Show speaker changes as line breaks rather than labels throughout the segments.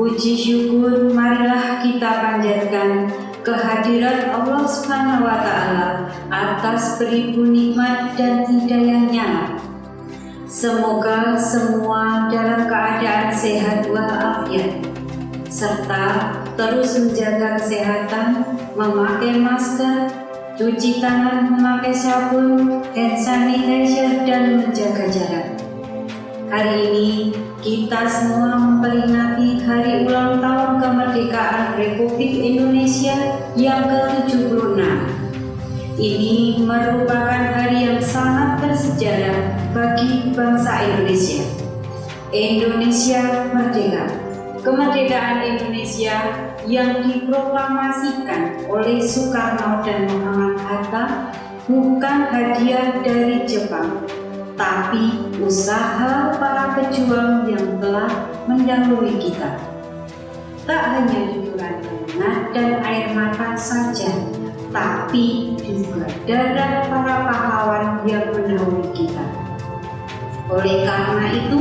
Puji syukur marilah kita panjatkan kehadiran Allah Subhanahu wa Ta'ala atas beribu nikmat dan hidayahnya. Semoga semua dalam keadaan sehat walafiat, serta terus menjaga kesehatan, memakai masker, cuci tangan, memakai sabun, hand sanitizer, dan menjaga jarak. Hari ini kita semua memperingati hari ulang tahun kemerdekaan Republik Indonesia yang ke-76. Ini merupakan hari yang sangat bersejarah bagi bangsa Indonesia. Indonesia merdeka. Kemerdekaan Indonesia yang diproklamasikan oleh Soekarno dan Muhammad Hatta bukan hadiah dari Jepang, tapi usaha para pejuang yang telah mendahului kita. Tak hanya jujuran keringat dan air mata saja, tapi juga darah para pahlawan yang mendahului kita. Oleh karena itu,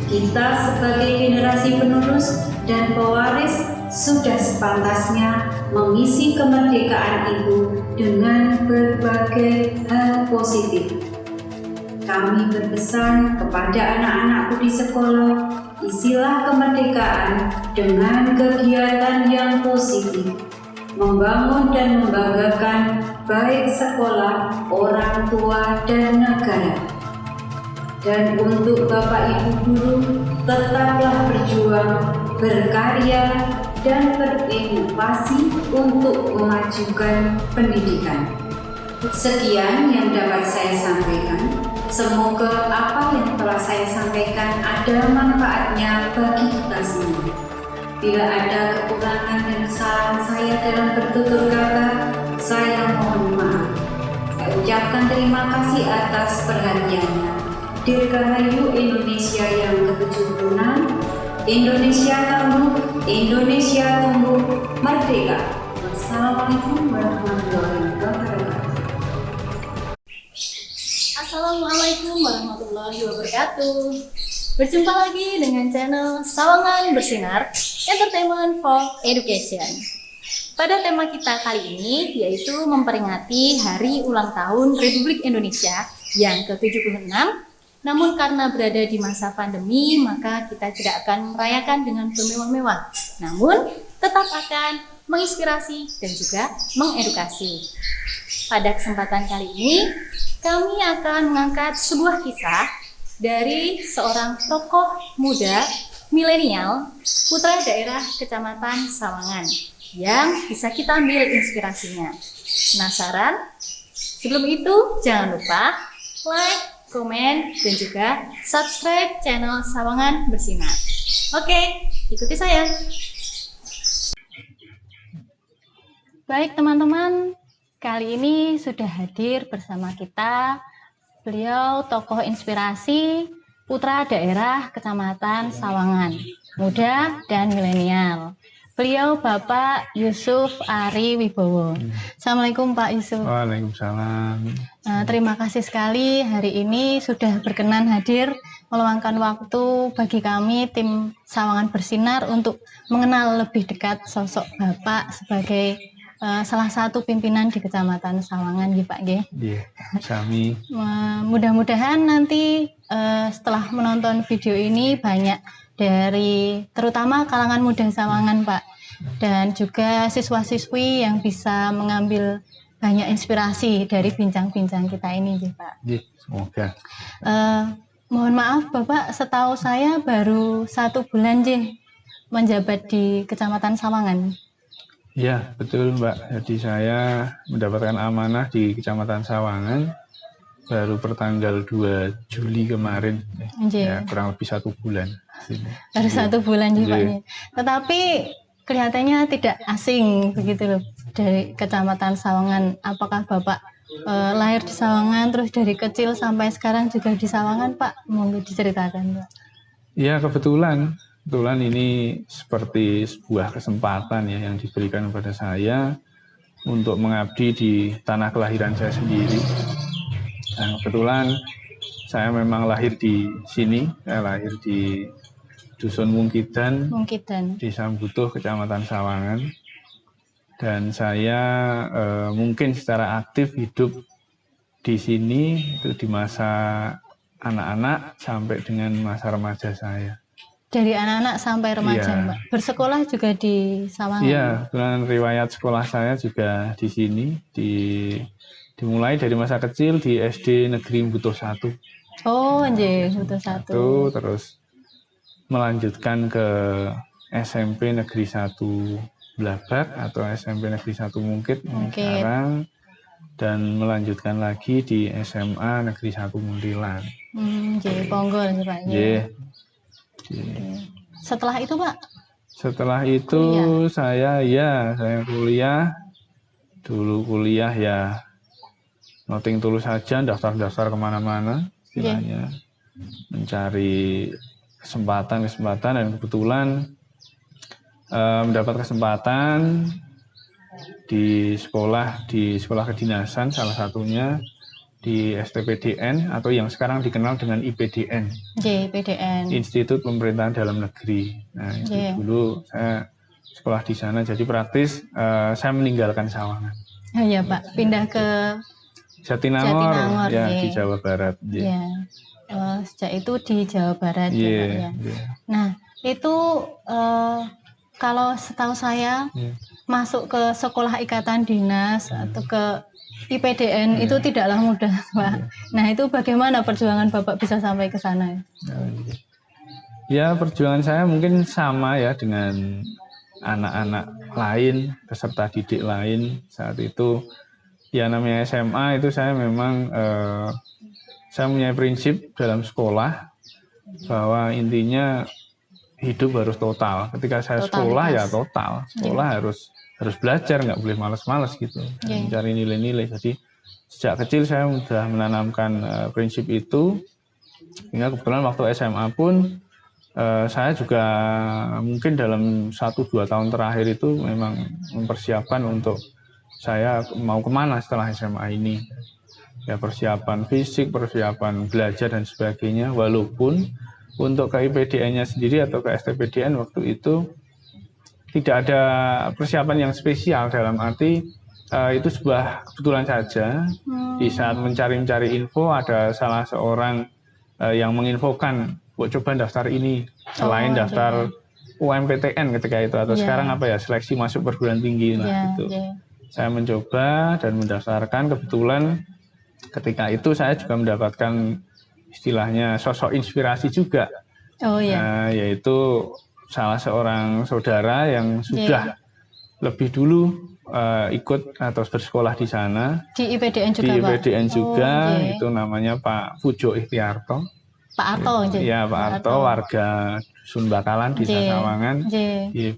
kita sebagai generasi penerus dan pewaris sudah sepantasnya mengisi kemerdekaan itu dengan berbagai hal positif. Kami berpesan kepada anak-anakku di sekolah, isilah kemerdekaan dengan kegiatan yang positif, membangun dan membanggakan baik sekolah, orang tua, dan negara. Dan untuk Bapak Ibu guru, tetaplah berjuang, berkarya, dan berinovasi untuk memajukan pendidikan. Sekian yang dapat saya sampaikan. Semoga apa yang telah saya sampaikan ada manfaatnya bagi kita semua. Bila ada kekurangan dan kesalahan saya dalam bertutur kata, saya mohon maaf. Saya ucapkan terima kasih atas perhatiannya. Dirgahayu Indonesia yang ke-76, Indonesia tumbuh, Indonesia tumbuh, merdeka. Wassalamualaikum warahmatullahi wabarakatuh.
Assalamualaikum warahmatullahi wabarakatuh. Berjumpa lagi dengan channel Sawangan Bersinar, Entertainment for Education. Pada tema kita kali ini yaitu memperingati Hari Ulang Tahun Republik Indonesia yang ke-76. Namun karena berada di masa pandemi, maka kita tidak akan merayakan dengan bermewah-mewah. Namun tetap akan menginspirasi dan juga mengedukasi. Pada kesempatan kali ini, kami akan mengangkat sebuah kisah dari seorang tokoh muda milenial putra daerah Kecamatan Sawangan yang bisa kita ambil inspirasinya. Penasaran? Sebelum itu, jangan lupa like, komen, dan juga subscribe channel Sawangan Bersinar. Oke, ikuti saya. Baik teman-teman, kali ini sudah hadir bersama kita beliau tokoh inspirasi putra daerah Kecamatan Sawangan, muda dan milenial. Beliau Bapak Yusuf Ari Wibowo. Assalamualaikum Pak Yusuf.
Waalaikumsalam.
Terima kasih sekali hari ini sudah berkenan hadir meluangkan waktu bagi kami tim Sawangan Bersinar untuk mengenal lebih dekat sosok Bapak sebagai salah satu pimpinan di Kecamatan Sawangan, Pak G.
Iya, kami.
Mudah-mudahan nanti setelah menonton video ini banyak dari terutama kalangan muda Sawangan, Pak, dan juga siswa-siswi yang bisa mengambil banyak inspirasi dari bincang-bincang kita ini, Pak.
Iya, semoga.
Mohon maaf, Bapak, setahu saya baru 1 bulan menjabat di Kecamatan Sawangan.
Iya, betul Mbak. Jadi saya mendapatkan amanah di Kecamatan Sawangan baru pertanggal 2 Juli kemarin. Ya, kurang lebih 1 bulan.
Baru 1 bulan Pak. Tetapi kelihatannya tidak asing begitu loh dari Kecamatan Sawangan. Apakah Bapak lahir di Sawangan terus dari kecil sampai sekarang juga di Sawangan, Pak? Monggo diceritakan, Pak.
Iya, kebetulan ini seperti sebuah kesempatan ya yang diberikan kepada saya untuk mengabdi di tanah kelahiran saya sendiri. Nah, kebetulan saya memang lahir di sini, saya lahir di Dusun Mungkidan,
Mungkidan.
Desa Butuh, Kecamatan Sawangan. Dan saya mungkin secara aktif hidup di sini itu di masa anak-anak sampai dengan masa remaja saya.
Dari anak-anak sampai remaja,
Iya.
Mbak. Bersekolah juga di Sawangan.
Iya, kebetulan riwayat sekolah saya juga di sini, dimulai dari masa kecil di SD Negeri Butuh 1.
Oh, nggih, Butuh 1.
Terus melanjutkan ke SMP Negeri 1 Blabak atau SMP Negeri 1 Mungkit sekarang, dan melanjutkan lagi di SMA Negeri 1 Muntilan.
Nggih, monggo Pak.
Nggih.
Setelah itu, Pak?
Setelah itu saya kuliah. Dulu kuliah ya noting tulus saja, daftar-daftar kemana-mana istilahnya, mencari kesempatan, dan kebetulan mendapat kesempatan di sekolah kedinasan, salah satunya di STPDN atau yang sekarang dikenal dengan IPDN,
IPDN,
Institut Pemerintahan Dalam Negeri. Nah, itu dulu saya sekolah di sana, jadi praktis saya meninggalkan Sawangan.
Oh iya Pak, pindah ke
Jatinangor ya, di Jawa Barat.
Ya. Sejak itu di Jawa Barat ya. Nah, itu kalau setahu saya masuk ke sekolah ikatan dinas atau ke IPDN itu tidaklah mudah, Pak. Nah, itu bagaimana perjuangan Bapak bisa sampai ke sana?
Ya, perjuangan saya mungkin sama ya dengan anak-anak lain, peserta didik lain saat itu. Ya, namanya SMA itu saya memang saya punya prinsip dalam sekolah bahwa intinya hidup harus total. Ketika saya sekolah ya total, sekolah harus belajar, nggak boleh malas-malas gitu, mencari nilai-nilai. Jadi sejak kecil saya sudah menanamkan prinsip itu, sehingga kebetulan waktu SMA pun saya juga mungkin dalam 1-2 tahun terakhir itu memang mempersiapkan untuk saya mau kemana setelah SMA ini. Ya, persiapan fisik, persiapan belajar dan sebagainya, walaupun untuk ke IPDN-nya sendiri atau ke STPDN waktu itu tidak ada persiapan yang spesial, dalam arti itu sebuah kebetulan saja. Di saat mencari info ada salah seorang yang menginfokan, buat coba daftar ini selain daftar UMPTN ketika itu atau sekarang seleksi masuk perguruan tinggi. Saya mencoba dan mendaftarkan. Kebetulan ketika itu saya juga mendapatkan istilahnya sosok inspirasi juga, yaitu salah seorang saudara yang sudah lebih dulu ikut atau bersekolah di sana, di IPDN juga, itu namanya Pak Pujo Ikhtiarto.
Pak Arto,
Pak Arto, warga Dusun Bakalan, Desa Sawangan.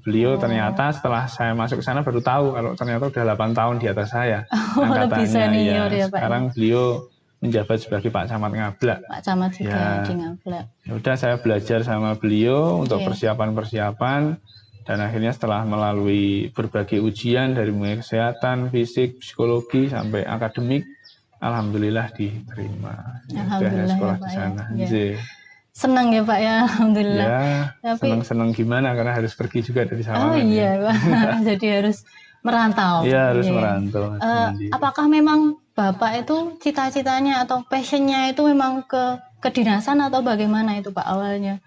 Beliau ternyata setelah saya masuk ke sana baru tahu kalau ternyata udah 8 tahun di atas saya angkatannya. Sekarang beliau menjabat sebagai Pak Camat Ngablak.
Pak Camat juga di Ngablak.
Udah saya belajar sama beliau untuk persiapan, dan akhirnya setelah melalui berbagai ujian dari mulai kesehatan, fisik, psikologi sampai akademik, alhamdulillah diterima.
Alhamdulillah
sekolah di sana.
Senang ya Pak ya, alhamdulillah.
Ya, senang gimana karena harus pergi juga dari Sawangan.
Oh iya Pak, jadi harus merantau.
Iya, harus merantau.
Apakah memang Bapak itu cita-citanya atau passionnya itu memang ke kedinasan atau bagaimana itu Pak awalnya?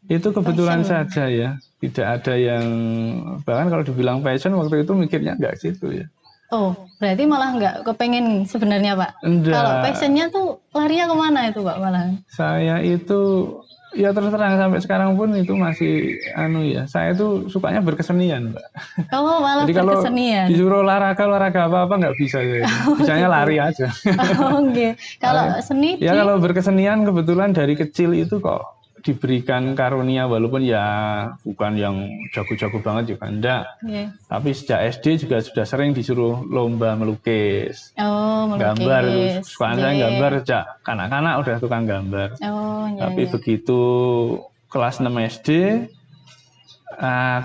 Itu kebetulan saja ya, tidak ada yang, bahkan kalau dibilang passion waktu itu mikirnya nggak situ ya.
Oh, berarti malah nggak kepengen sebenarnya Pak?
Enggak.
Kalau passionnya tuh larinya kemana itu Pak malah?
Saya itu ya terus terang sampai sekarang pun itu masih saya tuh sukanya berkesenian, Mbak.
Oh, malah
jadi
berkesenian.
Kalau disuruh olahraga apa nggak bisa saya. Bisanya lari aja.
Oh, okay. Kalau seni?
Ya kalau berkesenian kebetulan dari kecil itu kok diberikan karunia, walaupun ya bukan yang jago-jago banget juga enggak. Tapi sejak SD juga sudah sering disuruh lomba melukis.
Oh, melukis.
Gambar itu sukaan saya gambar sejak kanak-kanak udah tukang gambar. Tapi begitu kelas 6 SD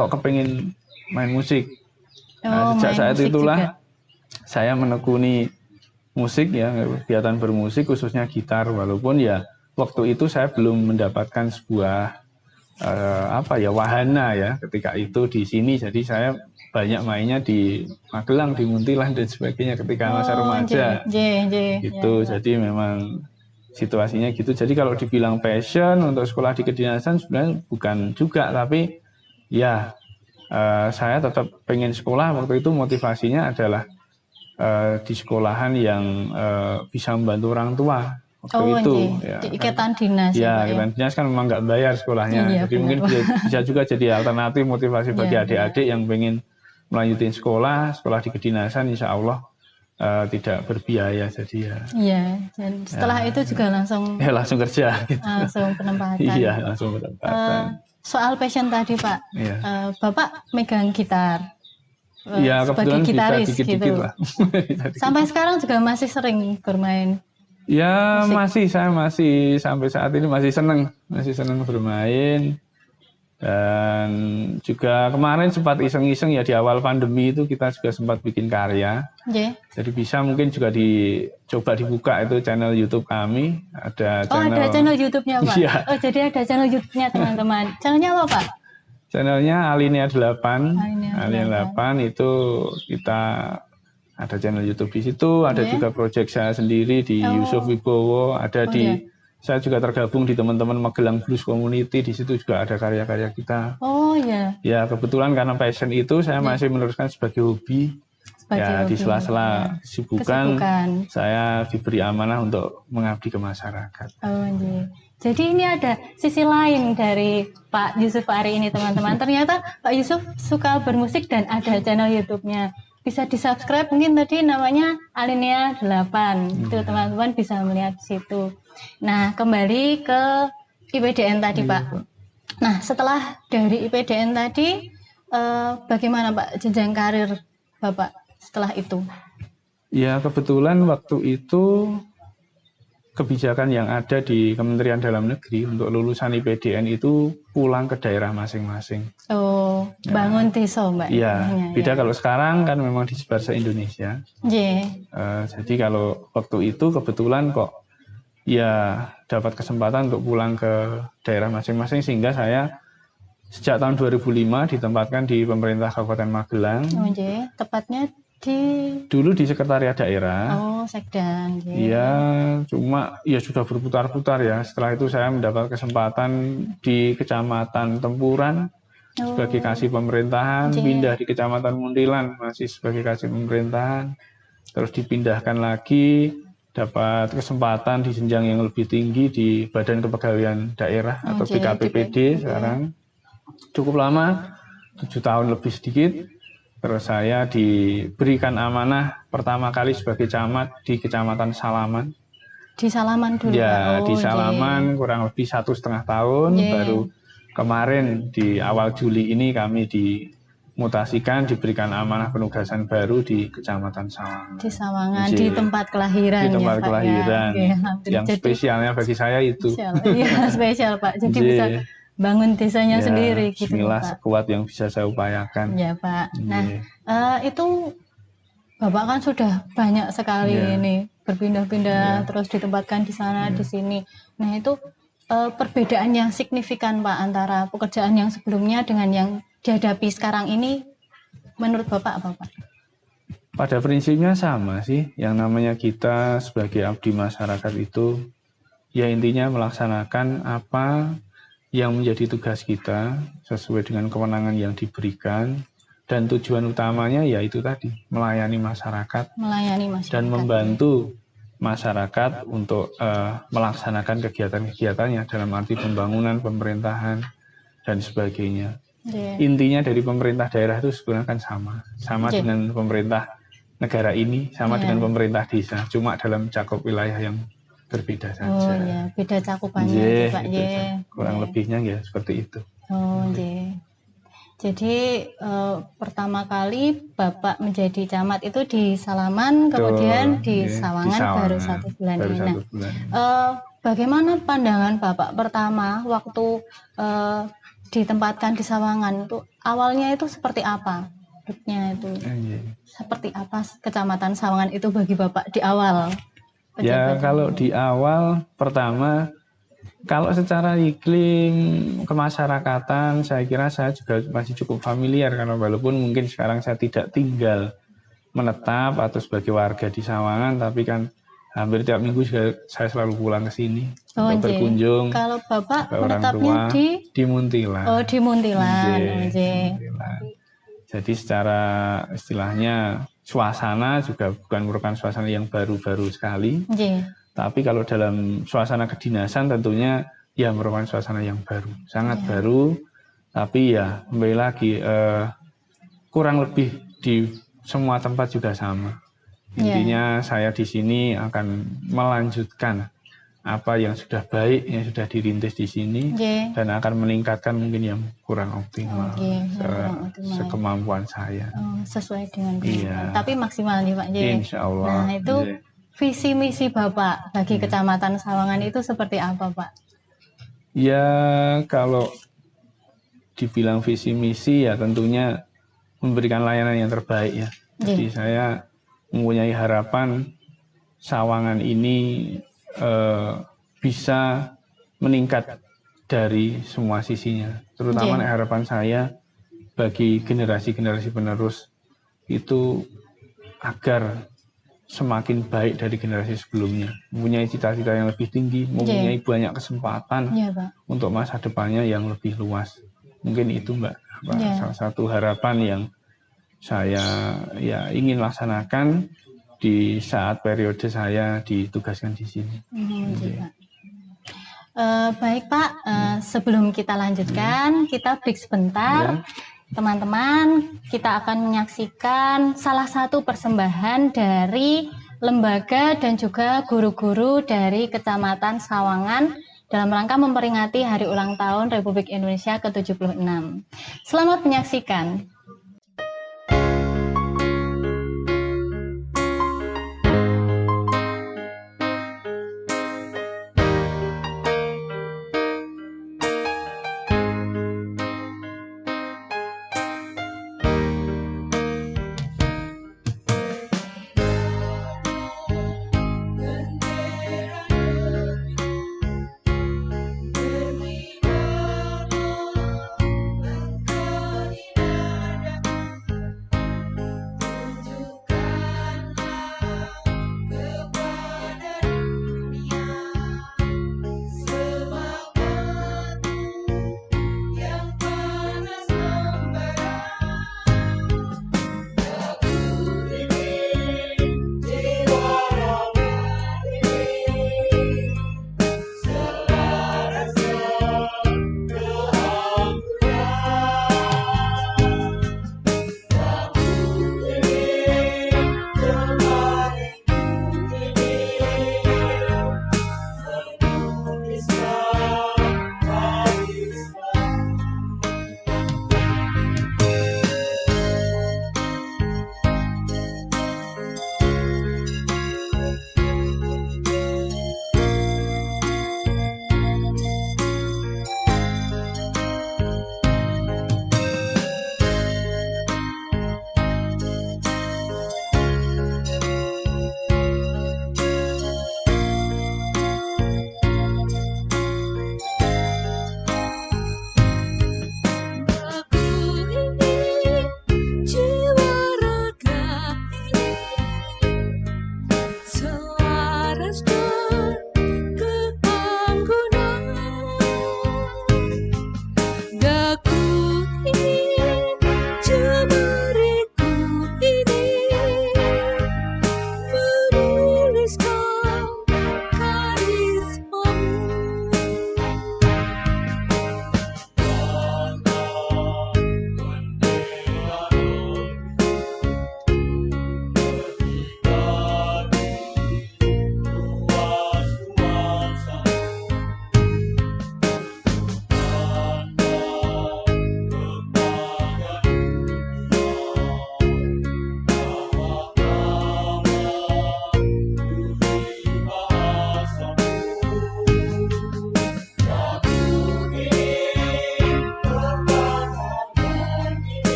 kok kepengin main musik. Sejak saat itulah saya menekuni musik ya, kegiatan bermusik khususnya gitar, walaupun ya waktu itu saya belum mendapatkan sebuah wahana ya ketika itu di sini. Jadi saya banyak mainnya di Magelang, di Muntilan dan sebagainya ketika masa remaja. Gitu. Jadi memang situasinya gitu. Jadi kalau dibilang passion untuk sekolah di kedinasan sebenarnya bukan juga, tapi ya saya tetap pengen sekolah. Waktu itu motivasinya adalah di sekolahan yang bisa membantu orang tua. Waktu itu
ya, di ikatan dinas
ya, ikatan dinas kan memang nggak bayar sekolahnya. Jadi mungkin bisa juga jadi alternatif motivasi bagi adik-adik yang pengen melanjutin sekolah di kedinasan, insya Allah tidak berbiaya. Jadi
dan setelah itu juga langsung
kerja gitu.
Langsung penempatan.
Iya, langsung penempatan.
Soal passion tadi Pak, Bapak megang gitar.
Iya,
sebagai gitaris
bisa dikit-dikit
gitu
lah.
Sampai sekarang juga masih sering bermain.
Ya musik. Saya masih sampai saat ini masih seneng bermain. Dan juga kemarin sempat iseng-iseng ya, di awal pandemi itu kita juga sempat bikin karya. Jadi bisa mungkin juga dicoba dibuka itu channel YouTube kami. Ada
channel YouTube-nya Pak?
Iya.
Oh jadi ada channel YouTube-nya teman-teman. Channelnya apa Pak?
Channelnya Alinea 8. Alinea 8 itu kita ada channel YouTube di situ. Ada juga project saya sendiri di Yusuf Wibowo. Ada saya juga tergabung di teman-teman Magelang Blues Community, di situ juga ada karya-karya kita. Ya kebetulan karena passion itu saya masih meneruskan sebagai hobi. Di sela-sela kesibukan saya diberi amanah untuk mengabdi ke masyarakat.
Jadi ini ada sisi lain dari Pak Yusuf Ari ini teman-teman. Ternyata Pak Yusuf suka bermusik dan ada channel YouTube-nya. Bisa di-subscribe, mungkin tadi namanya Alinea 8. Itu teman-teman bisa melihat di situ. Nah, kembali ke IPDN tadi, Pak. Nah, setelah dari IPDN tadi, bagaimana Pak jenjang karir Bapak setelah itu?
Ya, kebetulan waktu itu kebijakan yang ada di Kementerian Dalam Negeri untuk lulusan IPDN itu pulang ke daerah masing-masing.
Bangun desa, Mbak.
Iya, beda kalau sekarang kan memang disebar se-Indonesia. Jadi kalau waktu itu kebetulan kok ya dapat kesempatan untuk pulang ke daerah masing-masing, sehingga saya sejak tahun 2005 ditempatkan di pemerintah Kabupaten Magelang.
Tepatnya
dulu di sekretariat daerah.
Sekda.
Iya, cuma ya sudah berputar-putar ya. Setelah itu saya mendapat kesempatan di Kecamatan Tempuran sebagai kasih pemerintahan, pindah di Kecamatan Muntilan masih sebagai kasih pemerintahan, terus dipindahkan lagi, dapat kesempatan di jenjang yang lebih tinggi di Badan Kepegawaian Daerah atau BKPPD sekarang. Cukup lama, 7 tahun lebih sedikit. Terus saya diberikan amanah pertama kali sebagai camat di Kecamatan Salaman.
Di Salaman dulu?
Ya, di Salaman kurang lebih 1,5 tahun. Baru kemarin di awal Juli ini kami dimutasikan, diberikan amanah penugasan baru di Kecamatan Sawangan.
Di Sawangan, di tempat kelahiran.
Di tempat kelahiran. Yang spesialnya bagi saya itu.
Iya, spesial Pak. Jadi bisa bangun desanya sendiri gitu.
Bismillah, sekuat yang bisa saya upayakan.
Ya Pak. Nah, itu Bapak kan sudah banyak sekali ini berpindah-pindah, terus ditempatkan di sana, di sini. Nah, itu perbedaan yang signifikan Pak antara pekerjaan yang sebelumnya dengan yang dihadapi sekarang ini menurut Bapak apa Pak?
Pada prinsipnya sama sih. Yang namanya kita sebagai abdi masyarakat itu ya intinya melaksanakan apa yang menjadi tugas kita sesuai dengan kewenangan yang diberikan, dan tujuan utamanya yaitu tadi melayani masyarakat dan membantu masyarakat untuk melaksanakan kegiatan-kegiatannya dalam arti pembangunan, pemerintahan dan sebagainya. Intinya dari pemerintah daerah itu sebenarnya kan sama dengan pemerintah negara ini, sama dengan pemerintah desa, cuma dalam cakup wilayah yang berbeda saja.
Beda cakupannya Pak.
Kurang lebihnya ya seperti itu.
Jadi pertama kali Bapak menjadi camat itu di Salaman, kemudian di Sawangan baru 1 bulan ini. Bagaimana pandangan Bapak pertama waktu ditempatkan di Sawangan itu awalnya itu seperti apa? Seperti apa Kecamatan Sawangan itu bagi Bapak di awal?
Ya kalau di awal pertama Kalau secara iklim kemasyarakatan, saya kira saya juga masih cukup familiar karena walaupun mungkin sekarang saya tidak tinggal menetap atau sebagai warga di Sawangan, tapi kan hampir tiap minggu juga saya selalu pulang ke sini untuk berkunjung.
Kalau Bapak
ke orang
menetapnya
tua di Muntilan.
Oh, di Muntilan.
Muntilan. Jadi secara istilahnya suasana juga bukan merupakan suasana yang baru-baru sekali. Tapi kalau dalam suasana kedinasan tentunya ya merupakan suasana yang baru, sangat baru. Tapi ya kembali lagi kurang lebih di semua tempat juga sama. Intinya saya di sini akan melanjutkan apa yang sudah baik, yang sudah dirintis di sini, dan akan meningkatkan mungkin yang kurang optimal, sekemampuan saya.
Sesuai dengan tapi maksimal nih Pak.
Insya Allah.
Nah itu visi misi Bapak bagi Kecamatan Sawangan itu seperti apa Pak?
Ya kalau dibilang visi misi ya tentunya memberikan layanan yang terbaik ya. Jadi saya mempunyai harapan Sawangan ini bisa meningkat dari semua sisinya. Terutama harapan saya bagi generasi-generasi penerus itu agar semakin baik dari generasi sebelumnya, mempunyai cita-cita yang lebih tinggi, mempunyai banyak kesempatan untuk masa depannya yang lebih luas. Mungkin itu Mbak, salah satu harapan yang saya ya ingin laksanakan di saat periode saya ditugaskan di sini.
Baik Pak, sebelum kita lanjutkan, kita break sebentar. Teman-teman, kita akan menyaksikan salah satu persembahan dari lembaga dan juga guru-guru dari Kecamatan Sawangan dalam rangka memperingati Hari Ulang Tahun Republik Indonesia ke-76. Selamat menyaksikan.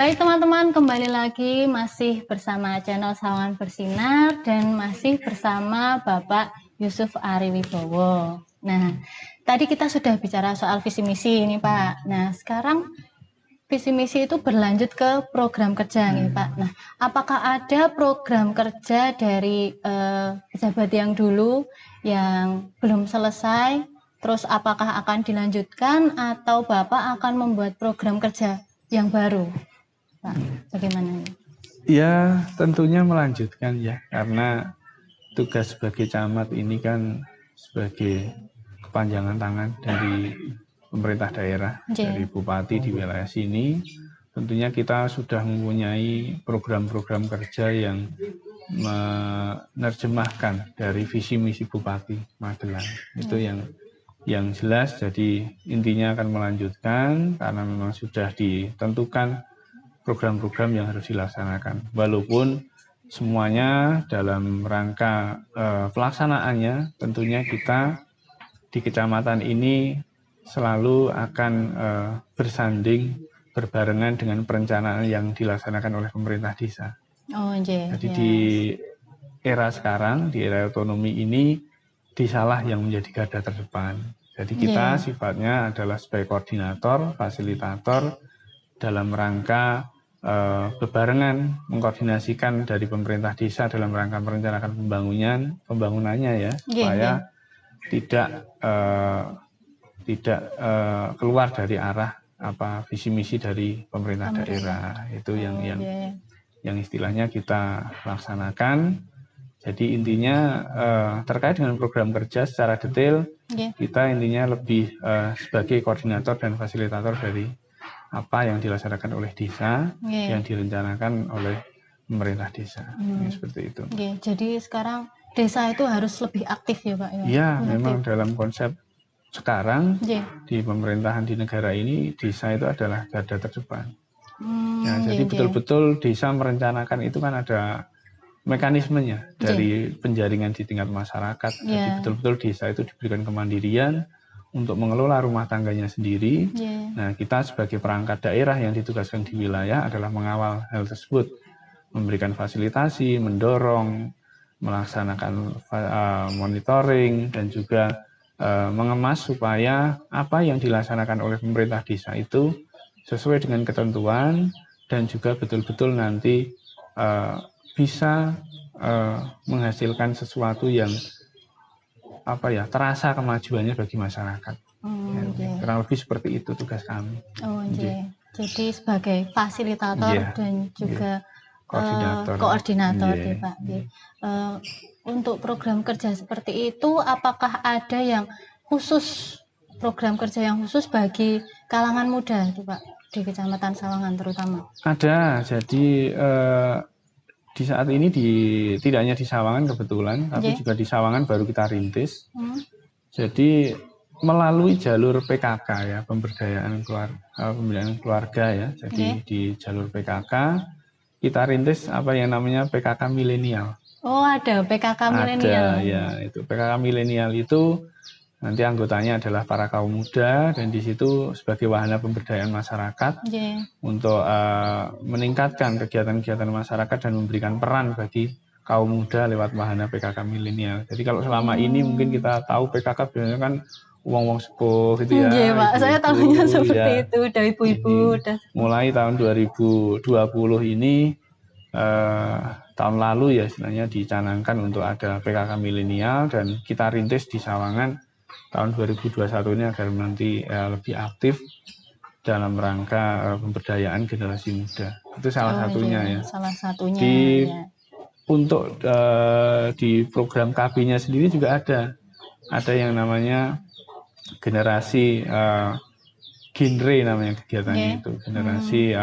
Baik teman-teman, kembali lagi masih bersama channel Sawangan Bersinar dan masih bersama Bapak Yusuf Ariwibowo. Nah, tadi kita sudah bicara soal visi misi ini Pak. Nah, sekarang visi misi itu berlanjut ke program kerja nih Pak. Nah, apakah ada program kerja dari pejabat yang dulu yang belum selesai? Terus apakah akan dilanjutkan atau Bapak akan membuat program kerja yang baru? Pak, bagaimana?
Ya, tentunya melanjutkan ya, karena tugas sebagai camat ini kan sebagai kepanjangan tangan dari pemerintah daerah, dari bupati di wilayah sini. Tentunya kita sudah mempunyai program-program kerja yang menerjemahkan dari visi misi Bupati Magelang. Itu yang jelas, jadi intinya akan melanjutkan karena memang sudah ditentukan program-program yang harus dilaksanakan. Walaupun semuanya dalam rangka pelaksanaannya, tentunya kita di kecamatan ini selalu akan bersanding berbarengan dengan perencanaan yang dilaksanakan oleh pemerintah desa. Jadi di era sekarang, di era otonomi ini, desalah yang menjadi garda terdepan. Jadi kita sifatnya adalah sebagai koordinator, fasilitator dalam rangka bebarengan mengkoordinasikan dari pemerintah desa dalam rangka merencanakan pembangunannya ya, supaya tidak keluar dari arah visi misi dari pemerintah daerah. Itu yang istilahnya kita laksanakan. Jadi intinya terkait dengan program kerja secara detail, kita intinya lebih sebagai koordinator dan fasilitator dari apa yang dilaksanakan oleh desa, yang direncanakan oleh pemerintah desa. Seperti itu.
Jadi sekarang desa itu harus lebih aktif ya Pak?
Ya, memang dalam konsep sekarang di pemerintahan di negara ini, desa itu adalah garda terdepan. Jadi betul-betul desa merencanakan itu kan ada mekanismenya dari penjaringan di tingkat masyarakat. Jadi betul-betul desa itu diberikan kemandirian untuk mengelola rumah tangganya sendiri. Nah, kita sebagai perangkat daerah yang ditugaskan di wilayah adalah mengawal hal tersebut, memberikan fasilitasi, mendorong, melaksanakan monitoring, dan juga mengemas supaya apa yang dilaksanakan oleh pemerintah desa itu sesuai dengan ketentuan dan juga betul-betul nanti bisa menghasilkan sesuatu yang terasa kemajuannya bagi masyarakat. Kurang lebih seperti itu tugas kami.
Jadi sebagai fasilitator dan juga koordinator ya Pak. Untuk program kerja seperti itu, apakah ada yang khusus, program kerja yang khusus bagi kalangan muda itu Pak, di Kecamatan Sawangan terutama?
Ada. Jadi di saat ini tidak hanya di Sawangan kebetulan, tapi juga di Sawangan baru kita rintis. Jadi melalui jalur PKK ya, pemberdayaan keluarga ya. Jadi di jalur PKK kita rintis apa yang namanya PKK milenial.
Oh, ada PKK milenial.
Ada ya, itu PKK milenial itu nanti anggotanya adalah para kaum muda, dan di situ sebagai wahana pemberdayaan masyarakat untuk meningkatkan kegiatan-kegiatan masyarakat dan memberikan peran bagi kaum muda lewat wahana PKK milenial. Jadi kalau selama ini mungkin kita tahu PKK biasanya kan uang sepuh gitu ya.
Iya Pak, saya tahunya seperti itu dari ibu-ibu.
Mulai tahun 2020 ini, tahun lalu ya istilahnya dicanangkan untuk ada PKK milenial, dan kita rintis di Sawangan tahun 2021 ini agar nanti lebih aktif dalam rangka pemberdayaan generasi muda. Itu salah satunya ya.
Salah satunya.
Untuk di program KB-nya sendiri juga ada yang namanya generasi genre namanya kegiatannya itu. Generasi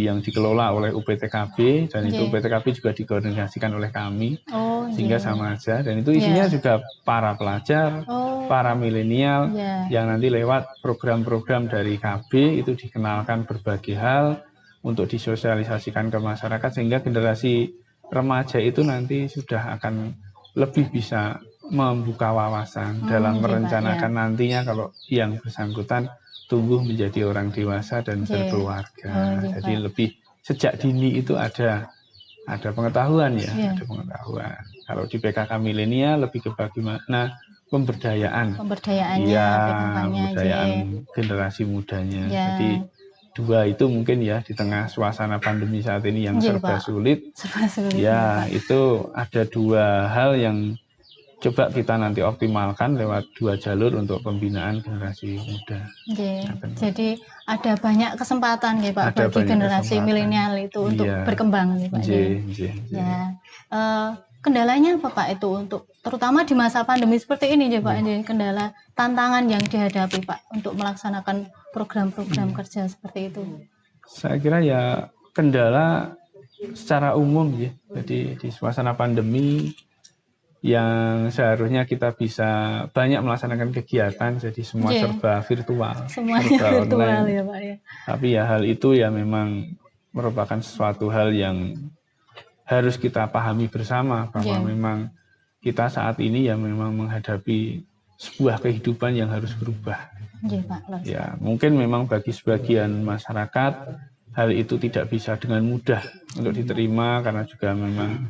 yang dikelola oleh UPTKB, dan itu UPTKB juga dikoordinasikan oleh kami. Sehingga sama aja, dan itu isinya juga para pelajar, para milenial yang nanti lewat program-program dari KB itu dikenalkan berbagai hal untuk disosialisasikan ke masyarakat, sehingga generasi remaja itu nanti sudah akan lebih bisa membuka wawasan dalam
iya, Pak,
merencanakan nantinya kalau yang bersangkutan tumbuh menjadi orang dewasa dan
Iya.
berkeluarga.
Iya,
Jadi
Pak.
lebih sejak dini itu ada pengetahuan ya,
Iya.
ada pengetahuan. Kalau di PKK milenial lebih ke bagaimana pemberdayaan.
Pemberdayaannya,
Iya,
PKK-nya,
pemberdayaan generasi mudanya.
Iya.
Jadi dua itu mungkin ya di tengah suasana pandemi saat ini yang
Iya,
serba
Pak.
sulit.
Serba sulit,
Ya,
Pak.
itu ada dua hal yang coba kita nanti optimalkan lewat dua jalur untuk pembinaan generasi muda.
Iya. Jadi ada banyak kesempatan ya Pak
Ada
bagi
banyak
generasi
kesempatan.
milenial itu untuk
Iya.
berkembang ya Pak.
Iya.
Ya. Kendalanya apa Pak itu untuk terutama di masa pandemi seperti ini ya Pak, kendala tantangan yang dihadapi Pak untuk melaksanakan program-program kerja seperti itu.
Saya kira ya kendala secara umum ya. Jadi di suasana pandemi yang seharusnya kita bisa banyak melaksanakan kegiatan, jadi semua
Iya.
serba virtual,
Semuanya
serba
virtual
online.
ya Pak ya.
Tapi ya hal itu ya memang merupakan sesuatu hal yang harus kita pahami bersama bahwa
Iya.
memang kita saat ini ya memang menghadapi sebuah kehidupan yang harus berubah.
Iya Pak.
Ya, mungkin memang bagi sebagian masyarakat hal itu tidak bisa dengan mudah untuk diterima karena juga memang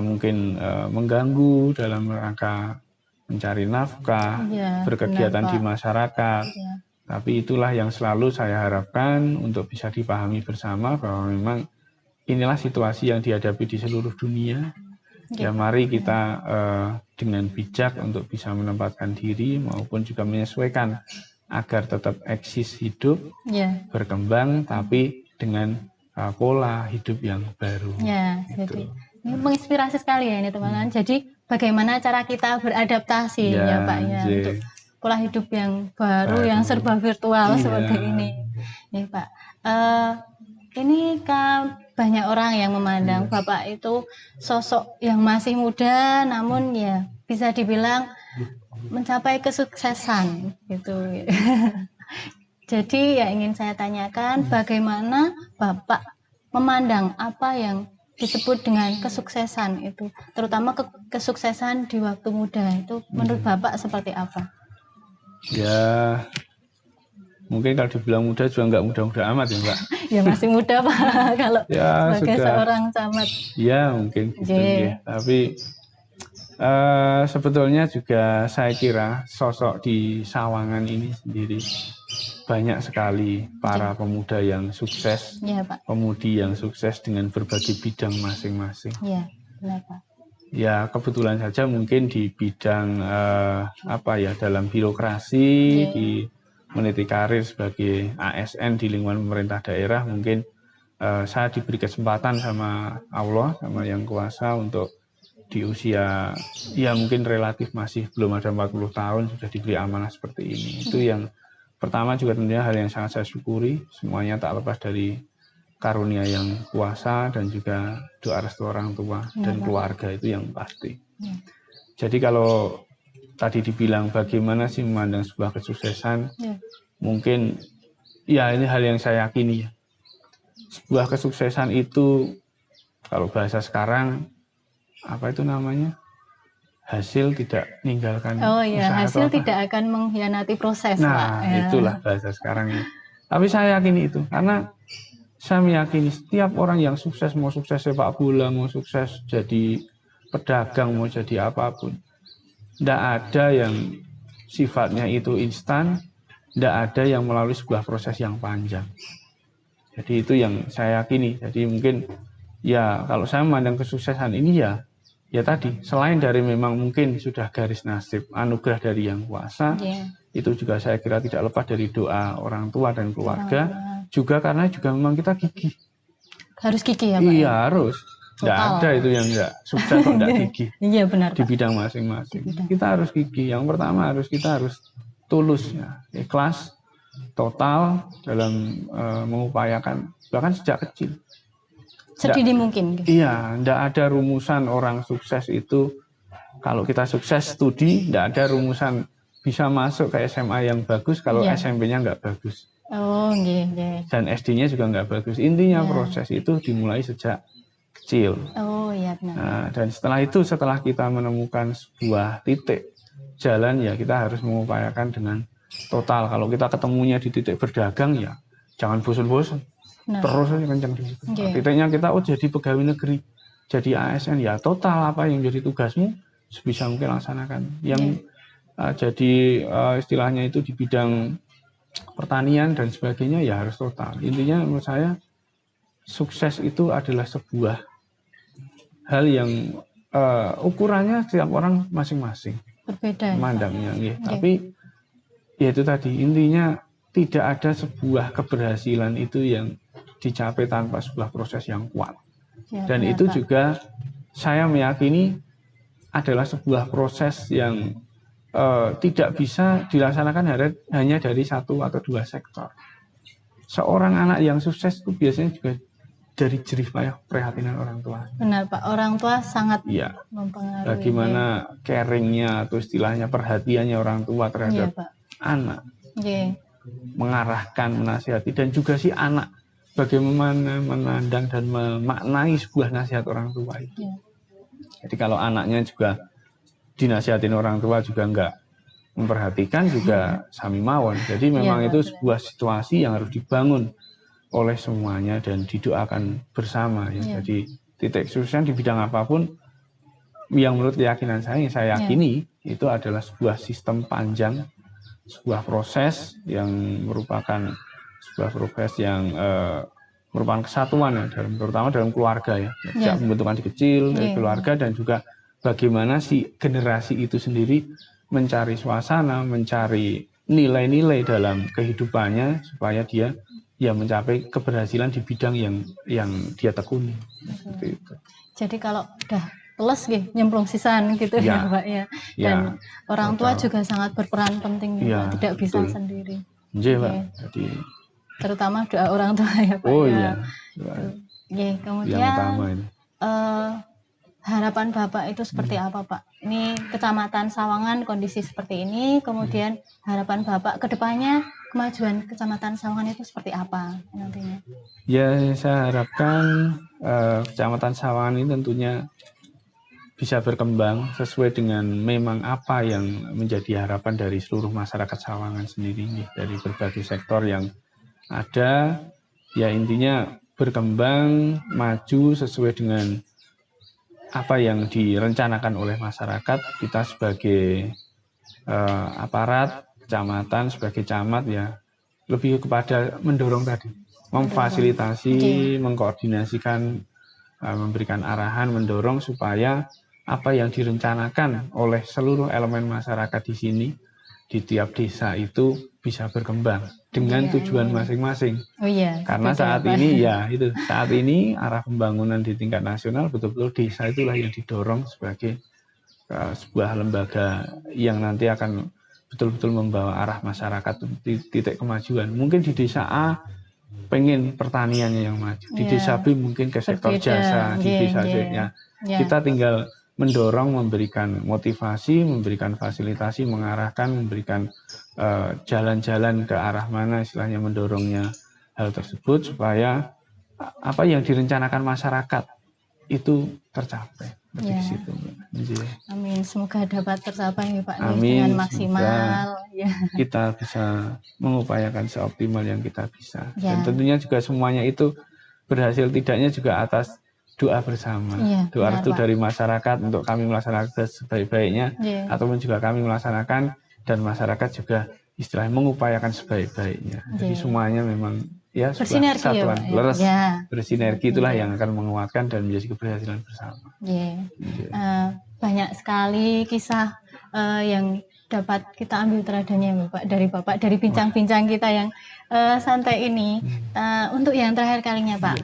mungkin mengganggu dalam rangka mencari nafkah,
Iya,
berkegiatan
benar,
di
Pak.
masyarakat.
Iya.
Tapi itulah yang selalu saya harapkan untuk bisa dipahami bersama bahwa memang inilah situasi yang dihadapi di seluruh dunia. Ya mari kita dengan bijak untuk bisa menempatkan diri maupun juga menyesuaikan agar tetap eksis hidup,
Iya.
berkembang tapi dengan pola hidup yang baru.
Ya,
Gitu.
jadi ini menginspirasi sekali ya ini teman-teman. Jadi bagaimana cara kita beradaptasi ya Pak ya
J.
untuk pola hidup yang baru yang serba virtual
Iya.
seperti ini. Ya Pak. Ini kan banyak orang yang memandang Bapak itu sosok yang masih muda namun ya bisa dibilang mencapai kesuksesan gitu. Jadi ya ingin saya tanyakan bagaimana Bapak memandang apa yang disebut dengan kesuksesan itu, terutama kesuksesan di waktu muda itu menurut Bapak seperti apa?
Ya mungkin kalau dibilang muda juga nggak muda-muda amat ya Mbak.
Ya masih muda Pak kalau
Ya,
sebagai
sudah.
seorang camat.
Ya mungkin gitu
J.
ya. Tapi sebetulnya juga saya kira sosok di Sawangan ini sendiri banyak sekali para pemuda yang sukses,
Ya Pak.
pemudi yang sukses dengan berbagai bidang masing-masing.
Ya benar Pak.
Ya kebetulan saja mungkin di bidang dalam birokrasi,
Ya.
di meniti karir sebagai ASN di lingkungan pemerintah daerah mungkin saya diberi kesempatan sama Allah, sama Yang Kuasa untuk di usia ya mungkin relatif masih belum ada 40 tahun sudah diberi amanah seperti ini. Itu yang pertama juga tentunya hal yang sangat saya syukuri, semuanya tak lepas dari karunia yang kuasa dan juga doa restu orang tua dan keluarga itu yang pasti. Jadi kalau tadi dibilang bagaimana sih memandang sebuah kesuksesan, mungkin ya ini hal yang saya yakini ya. Sebuah kesuksesan itu kalau bahasa sekarang apa itu namanya? Hasil tidak meninggalkan usaha
hasil
atau apa?
tidak akan mengkhianati proses Pak.
Nah,
Ya.
itulah bahasa sekarang ini. Tapi saya yakini itu karena saya meyakini setiap orang yang sukses, mau sukses sepak bola, mau sukses jadi pedagang, mau jadi apapun, tidak ada yang sifatnya itu instan, tidak ada yang melalui sebuah proses yang panjang. Jadi itu yang saya yakini. Jadi mungkin ya kalau saya memandang kesuksesan ini ya tadi selain dari memang mungkin sudah garis nasib anugerah dari Yang Kuasa, itu juga saya kira tidak lepas dari doa orang tua dan keluarga, juga karena juga memang kita gigih.
Harus gigih ya Pak?
Iya harus. Tidak ada itu yang nggak sukses kok nggak gigih.
Iya benar
Di
Pak.
bidang masing-masing. Kita harus gigih. Yang pertama kita harus tulus ya, ikhlas, total dalam mengupayakan bahkan sejak kecil.
Sedini mungkin.
Iya, tidak ada rumusan orang sukses itu. Kalau kita sukses studi, tidak ada rumusan bisa masuk ke SMA yang bagus kalau SMP-nya nggak bagus.
Oh, iya.
Dan SD-nya juga nggak bagus. Intinya proses itu dimulai sejak kecil.
Oh iya benar.
Nah, dan setelah kita menemukan sebuah titik jalan, ya kita harus mengupayakan dengan total. Kalau kita ketemunya di titik berdagang, ya jangan bosan-bosan,
Nah,
terus aja kencang di situ.
Oke.
Titiknya kita jadi pegawai negeri, jadi ASN, ya total apa yang jadi tugasmu sebisa mungkin laksanakan. Yang jadi istilahnya itu di bidang pertanian dan sebagainya, ya harus total. Intinya menurut saya sukses itu adalah sebuah hal yang ukurannya setiap orang masing-masing
berbeda.
memandangnya, tapi ya itu tadi intinya, tidak ada sebuah keberhasilan itu yang dicapai tanpa sebuah proses yang kuat.
Ya,
Dan
benar,
itu
Pak.
juga saya meyakini adalah sebuah proses yang tidak bisa dilaksanakan hanya dari satu atau dua sektor. Seorang anak yang sukses itu biasanya juga dari jerih payah prihatinan orang tua.
Benar Pak, orang tua sangat
Iya.
mempengaruhi.
Bagaimana caringnya atau istilahnya perhatiannya orang tua terhadap
Pak.
anak,
Iya.
mengarahkan, menasihati, dan juga si anak bagaimana menandang dan memaknai sebuah nasihat orang tua itu.
Iya.
Jadi kalau anaknya juga dinasihatin orang tua juga enggak memperhatikan, juga sami mawon. Jadi memang
Iya,
itu
Pak,
sebuah situasi yang harus dibangun oleh semuanya dan didoakan bersama ya.
Iya.
Jadi titik kesuksesan di bidang apapun yang menurut keyakinan saya, yang saya yakini itu adalah sebuah sistem panjang, sebuah proses yang merupakan sebuah proses yang merupakan kesatuan ya, terutama dalam keluarga ya. Sejak pembentukan di kecil dari keluarga, dan juga bagaimana si generasi itu sendiri mencari suasana, mencari nilai-nilai dalam kehidupannya supaya dia ya mencapai keberhasilan di bidang yang dia tekuni. Seperti itu.
Jadi kalau udah plus nyemplung sisan gitu ya Pak ya. Dan orang tua juga sangat berperan penting ya, Pak. Tidak bisa sendiri.
Iya, Pak. Jadi
terutama doa orang tua ya Pak.
Oh
ya.
iya.
Kemudian
yang utama ini.
Harapan Bapak itu seperti apa Pak? Ini Kecamatan Sawangan kondisi seperti ini, kemudian harapan Bapak ke depannya kemajuan Kecamatan Sawangan itu seperti apa nantinya?
Ya, saya harapkan Kecamatan Sawangan ini tentunya bisa berkembang sesuai dengan memang apa yang menjadi harapan dari seluruh masyarakat Sawangan sendiri, dari berbagai sektor yang ada. Ya intinya berkembang, maju sesuai dengan apa yang direncanakan oleh masyarakat. Kita sebagai aparat kecamatan, sebagai camat ya lebih kepada mendorong tadi, memfasilitasi, mengkoordinasikan, memberikan arahan, mendorong supaya apa yang direncanakan oleh seluruh elemen masyarakat di sini, di tiap desa itu bisa berkembang dengan tujuan masing-masing. Karena saat ini saat ini arah pembangunan di tingkat nasional betul-betul desa itulah yang didorong sebagai sebuah lembaga yang nanti akan betul-betul membawa arah masyarakat di titik kemajuan. Mungkin di desa A pengen pertaniannya yang maju, di desa B mungkin ke sektor jasa, di desa C ya. Kita tinggal mendorong, memberikan motivasi, memberikan fasilitasi, mengarahkan, memberikan jalan-jalan ke arah mana istilahnya, mendorongnya hal tersebut supaya apa yang direncanakan masyarakat itu tercapai. Di situ.
Amin, semoga dapat tercapai ya Pak.
Amin,
dengan maksimal.
Kita bisa mengupayakan seoptimal yang kita bisa. Dan tentunya juga semuanya itu berhasil tidaknya juga atas doa bersama, doa restu dari masyarakat untuk kami melaksanakan sebaik-baiknya, ataupun juga kami melaksanakan dan masyarakat juga istilahnya mengupayakan sebaik-baiknya. Jadi semuanya memang ya sebuah kesatuan, leres, bersinergi itulah yang akan menguatkan dan menjadi keberhasilan bersama.
Banyak sekali kisah yang dapat kita ambil teladannya Bapak dari bincang-bincang kita yang santai ini. Untuk yang terakhir kalinya Pak,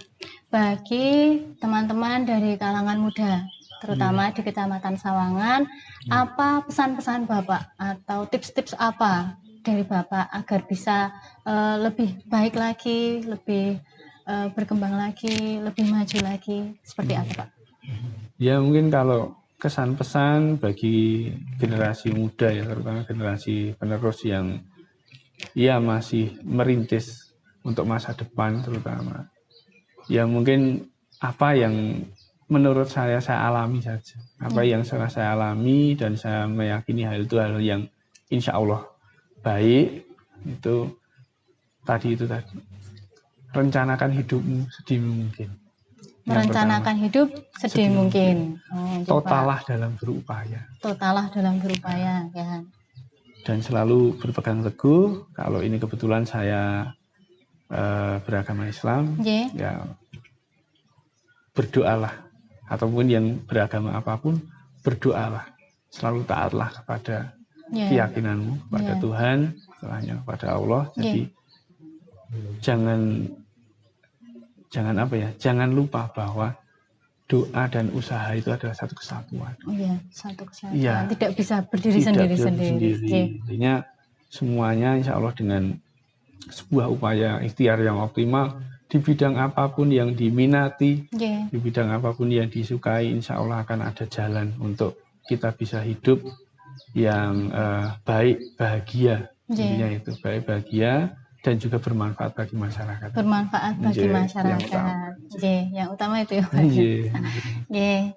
bagi teman-teman dari kalangan muda, terutama di Kecamatan Sawangan, apa pesan-pesan Bapak atau tips-tips apa dari Bapak agar bisa lebih baik lagi, lebih berkembang lagi, lebih maju lagi, seperti apa Pak?
Ya mungkin kalau kesan-pesan bagi generasi muda ya, terutama generasi penerus yang ya masih merintis untuk masa depan terutama. Ya mungkin apa yang menurut saya alami saja. Apa yang saya alami dan saya meyakini hal itu hal yang insya Allah baik. Itu tadi. Rencanakan hidupmu sedini mungkin.
Merencanakan hidup sedini mungkin.
Totalah dalam berupaya.
Totalah dalam berupaya, ya.
Dan selalu berpegang teguh. Kalau ini kebetulan saya beragama Islam, ya berdoalah. Ataupun yang beragama apapun, berdoalah. Selalu taatlah kepada keyakinanmu, kepada Tuhan, hanya kepada Allah. Jadi jangan lupa bahwa doa dan usaha itu adalah satu kesatuan.
Satu kesatuan. Ya, tidak bisa berdiri sendiri.
Intinya semuanya insya Allah dengan sebuah upaya ikhtiar yang optimal di bidang apapun yang diminati, di bidang apapun yang disukai, insya Allah akan ada jalan untuk kita bisa hidup yang baik, bahagia. Intinya itu baik, bahagia, dan juga bermanfaat bagi masyarakat.
Bermanfaat bagi masyarakat. Yang utama itu ya, Pak.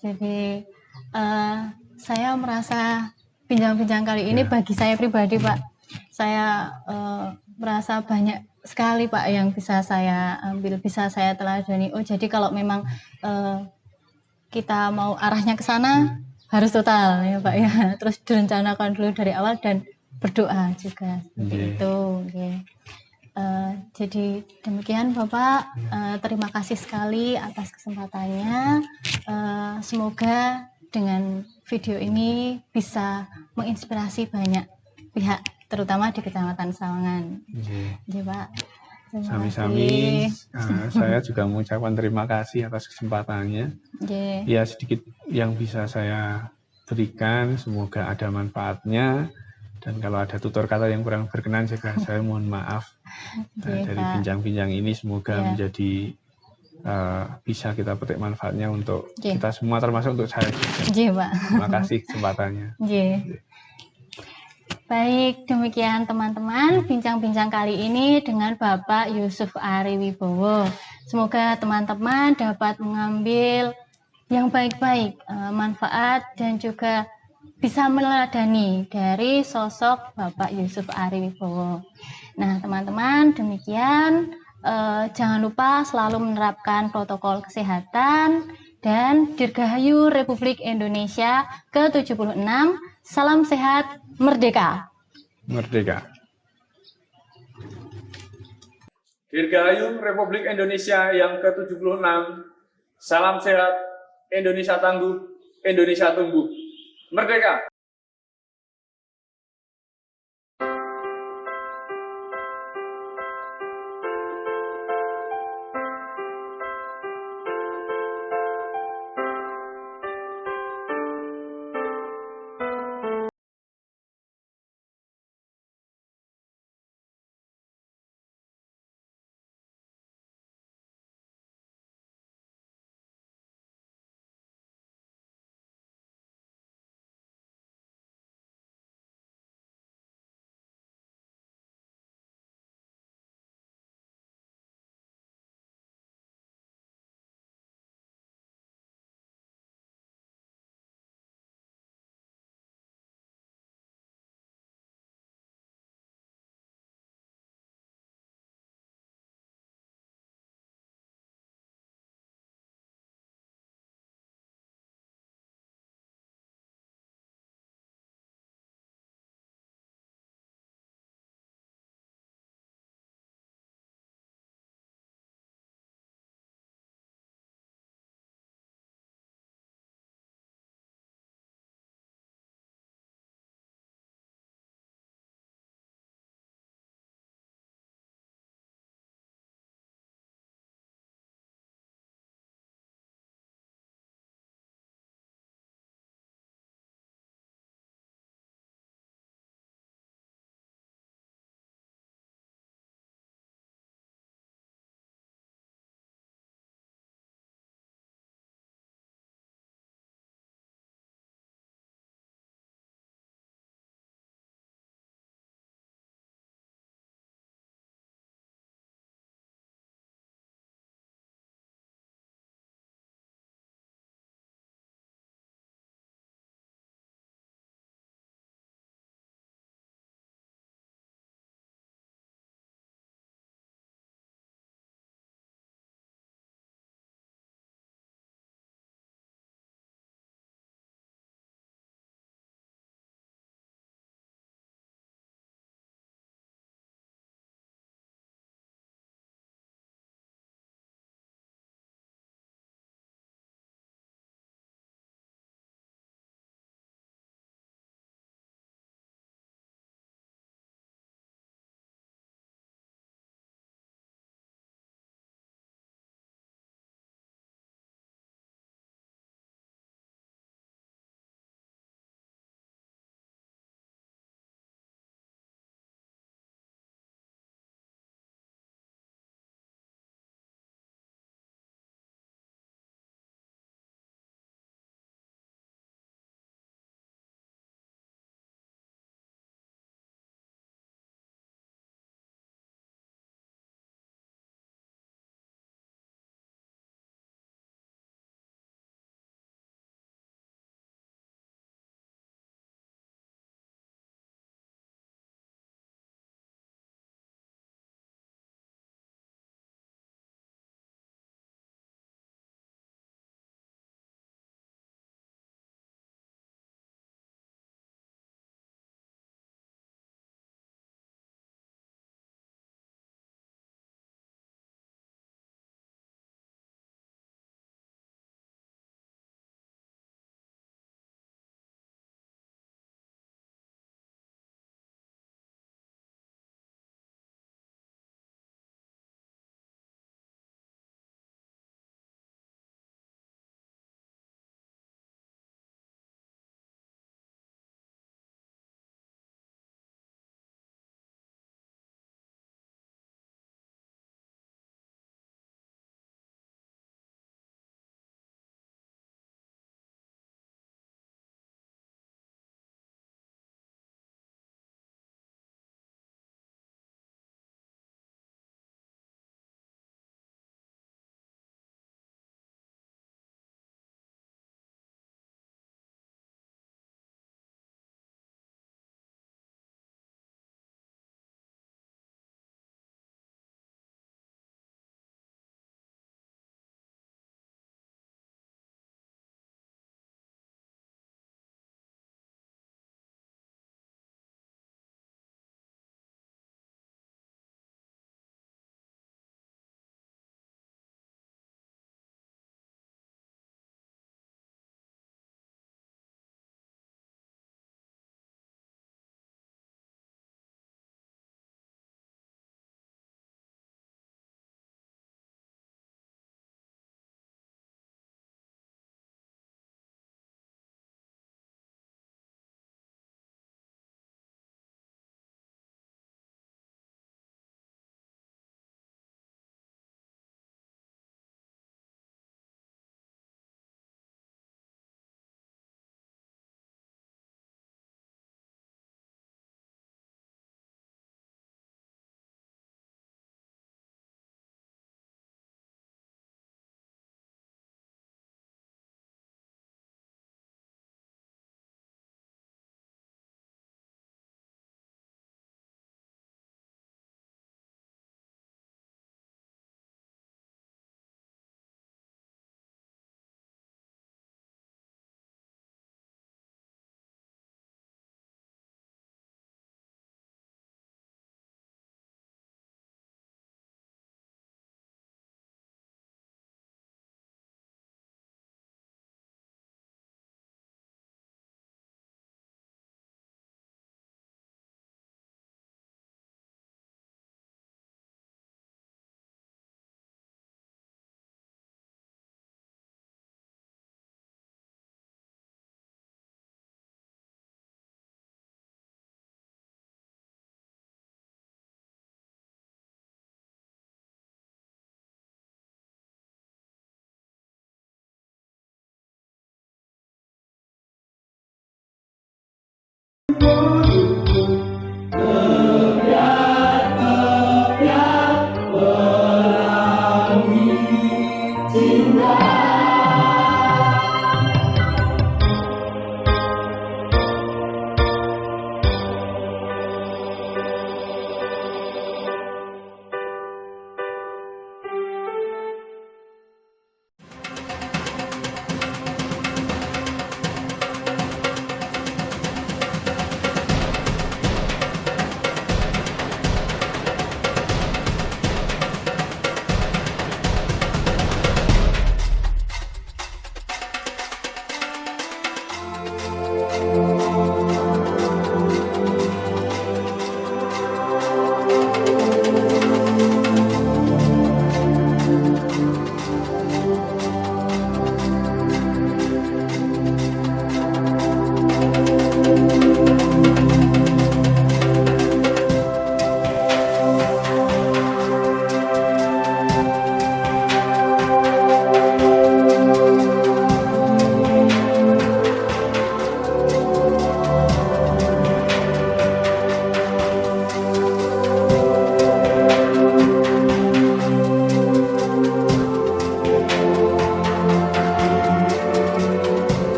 Jadi saya merasa bincang-bincang kali ini bagi saya pribadi, Pak, saya merasa banyak sekali, Pak, yang bisa saya ambil, bisa saya teladani. Jadi kalau memang kita mau arahnya ke sana harus total ya, Pak, ya. Terus direncanakan dulu dari awal dan berdoa juga seperti itu. Jadi demikian Bapak, terima kasih sekali atas kesempatannya. Semoga dengan video ini bisa menginspirasi banyak pihak, terutama di Kecamatan Sawangan. Pak.
Sami-sami. Saya juga mengucapkan terima kasih atas kesempatannya. Ya, sedikit yang bisa saya berikan, semoga ada manfaatnya. Dan kalau ada tutur kata yang kurang berkenan juga saya mohon maaf. Dari bincang-bincang ini semoga menjadi bisa kita petik manfaatnya untuk kita semua, termasuk untuk saya juga. Terima kasih kesempatannya.
Baik, demikian teman-teman bincang-bincang kali ini dengan Bapak Yusuf Ari Wibowo. Semoga teman-teman dapat mengambil yang baik-baik, manfaat, dan juga bisa meneladani dari sosok Bapak Yusuf Ari Wibowo. Nah, teman-teman, demikian. Jangan lupa selalu menerapkan protokol kesehatan dan Dirgahayu Republik Indonesia ke-76. Salam sehat, merdeka.
Merdeka. Dirgahayu Republik Indonesia yang ke-76. Salam sehat, Indonesia tangguh, Indonesia tumbuh. Merdeka!
Cinta